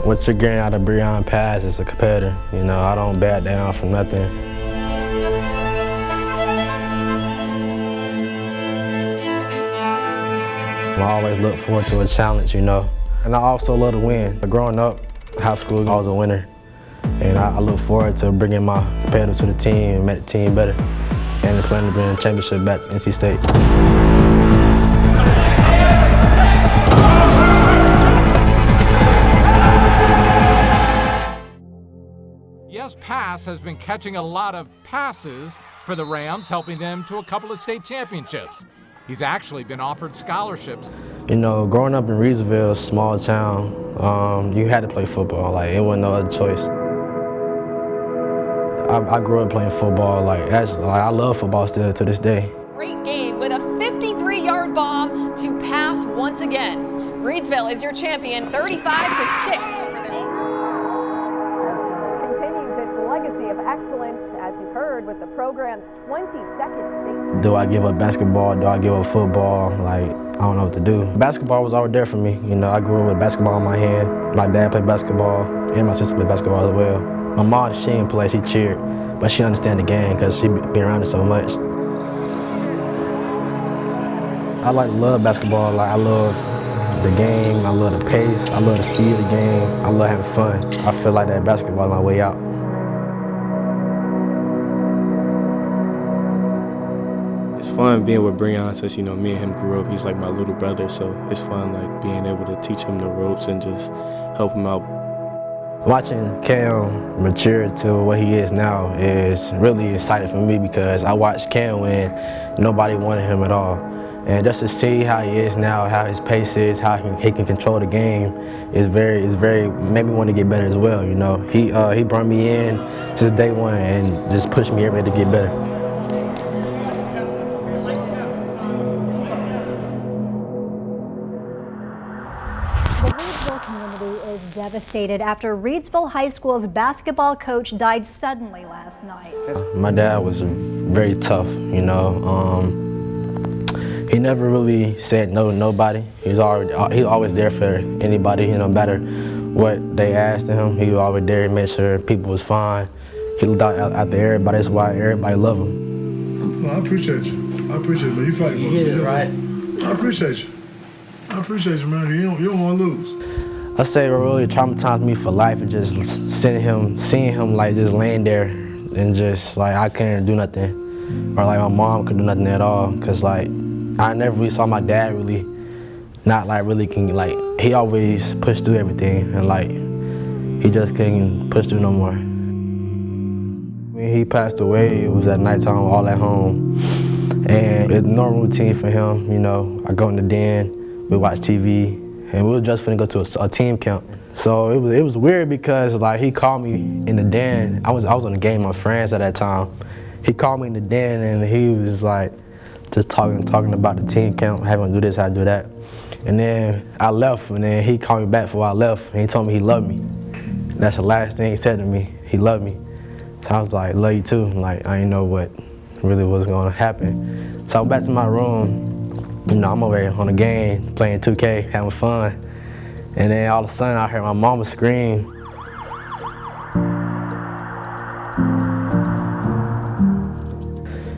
What you're getting out of Breon Pass is a competitor. You know, I don't back down from nothing. I always look forward to a challenge, you know. And I also love to win. Growing up, high school, I was a winner. And I look forward to bringing my competitor to the team and make the team better. And planning to bring the championship back to NC State. Yes, Pass has been catching a lot of passes for the Rams, helping them to a couple of state championships. He's actually been offered scholarships. You know, growing up in Reidsville, small town, you had to play football. Like, it wasn't no other choice. I grew up playing football. I love football still to this day. Great game with a 53-yard bomb to Pass once again. Reidsville is your champion, 35-6 for their legacy of excellence, as you heard, with the program's 22nd state. Do I give up basketball? Do I give up football? I don't know what to do. Basketball was already there for me. You know, I grew up with basketball in my hand. My dad played basketball, and my sister played basketball as well. My mom, she didn't play, she cheered, but she understands the game because she been around it so much. I love basketball. I love the game, I love the pace, I love the speed of the game, I love having fun. I feel like that basketball is my way out. It's fun being with Breon since, you know, me and him grew up. He's like my little brother, so it's fun being able to teach him the ropes and just help him out. Watching Cam mature to what he is now is really exciting for me because I watched Cam when nobody wanted him at all. And just to see how he is now, how his pace is, how he can control the game is very made me want to get better as well, you know. He brought me in since day one and just pushed me every day to get better. The Reidsville community is devastated after Reidsville High School's basketball coach died suddenly last night. My dad was very tough, you know. He never really said no to nobody. He was always there for anybody, you know, no matter what they asked of him. He was always there to make sure people was fine. He looked out after everybody. That's why everybody loved him. No, I appreciate you. I appreciate you, man. You fight for me. You get it, right? I appreciate you. I appreciate you, man. You don't want to lose. I say what really traumatized me for life is just seeing him just laying there and just I couldn't do nothing. Or my mom couldn't do nothing at all. Cause I never really saw my dad really not he always pushed through everything and he just couldn't push through no more. When he passed away, it was at nighttime, all at home. And it's normal routine for him, you know. I go in the den, we watch TV, and we were just finna go to a team camp. So it was weird because he called me in the den. I was on the game with my friends at that time. He called me in the den and he was just talking about the team camp, having to do this, how to do that. And then I left, and then he called me back before I left, and he told me he loved me. And that's the last thing he said to me, he loved me. So I was like, love you too. I didn't know what really was gonna happen. So I went back to my room, you know, I'm over here on the game, playing 2K, having fun. And then all of a sudden I heard my mama scream.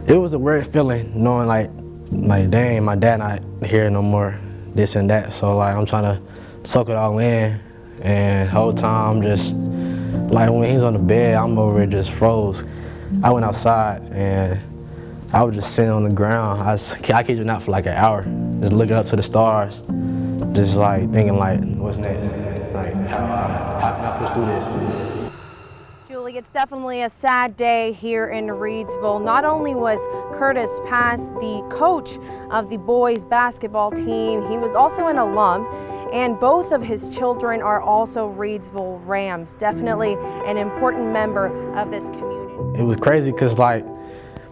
It was a weird feeling, knowing dang, my dad not here no more, this and that. So I'm trying to soak it all in, and the whole time I'm just, when he's on the bed, I'm over here just froze. I went outside and I was just sitting on the ground. I kid you not for an hour, just looking up to the stars, just thinking what's next? How can I push through this? Julie, it's definitely a sad day here in Reidsville. Not only was Curtis Pass the coach of the boys basketball team, he was also an alum, and both of his children are also Reidsville Rams. Definitely an important member of this community. It was crazy because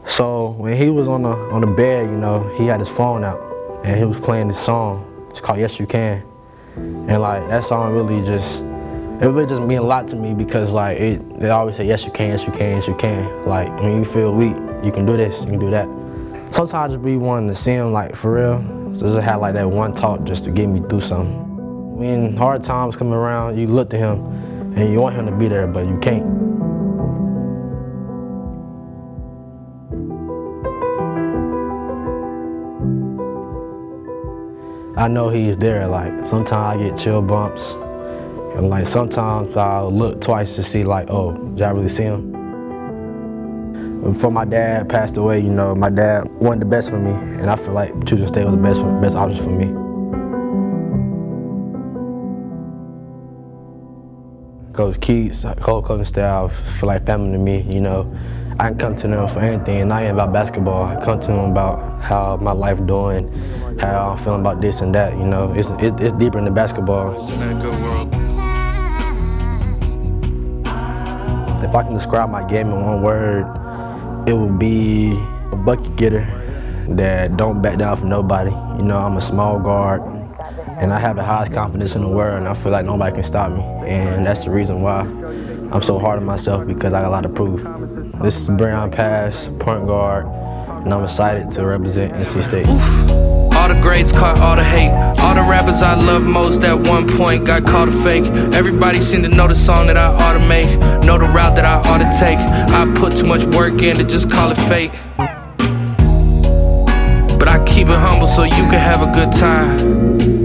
so when he was on the bed, you know, he had his phone out and he was playing this song. It's called Yes You Can. And that song really just mean a lot to me because they always say yes you can, yes you can, yes you can. When you feel weak, you can do this, you can do that. Sometimes I just be wanting to see him for real. So just have that one talk just to get me through something. When hard times come around, you look to him and you want him to be there, but you can't. I know he's there. Like, sometimes I get chill bumps, and like sometimes I'll look twice to see like, oh, did I really see him? Before my dad passed away, you know, my dad wanted the best for me, and I feel like choosing to stay was the best option for me. Coach Keats, whole coaching staff feel like family to me, you know. I can come to them for anything, not even about basketball. I come to them about how my life doing, how I'm feeling about this and that, you know. It's deeper than basketball. If I can describe my game in one word, it would be a bucket getter that don't back down for nobody. You know, I'm a small guard, and I have the highest confidence in the world, and I feel like nobody can stop me. And that's the reason why I'm so hard on myself, because I got a lot to prove. This is Breon Pass, point guard, and I'm excited to represent NC State. All the grades caught all the hate. All the rappers I love most at one point got called a fake. Everybody seemed to know the song that I ought to make, know the route that I ought to take. I put too much work in to just call it fate. But I keep it humble so you can have a good time.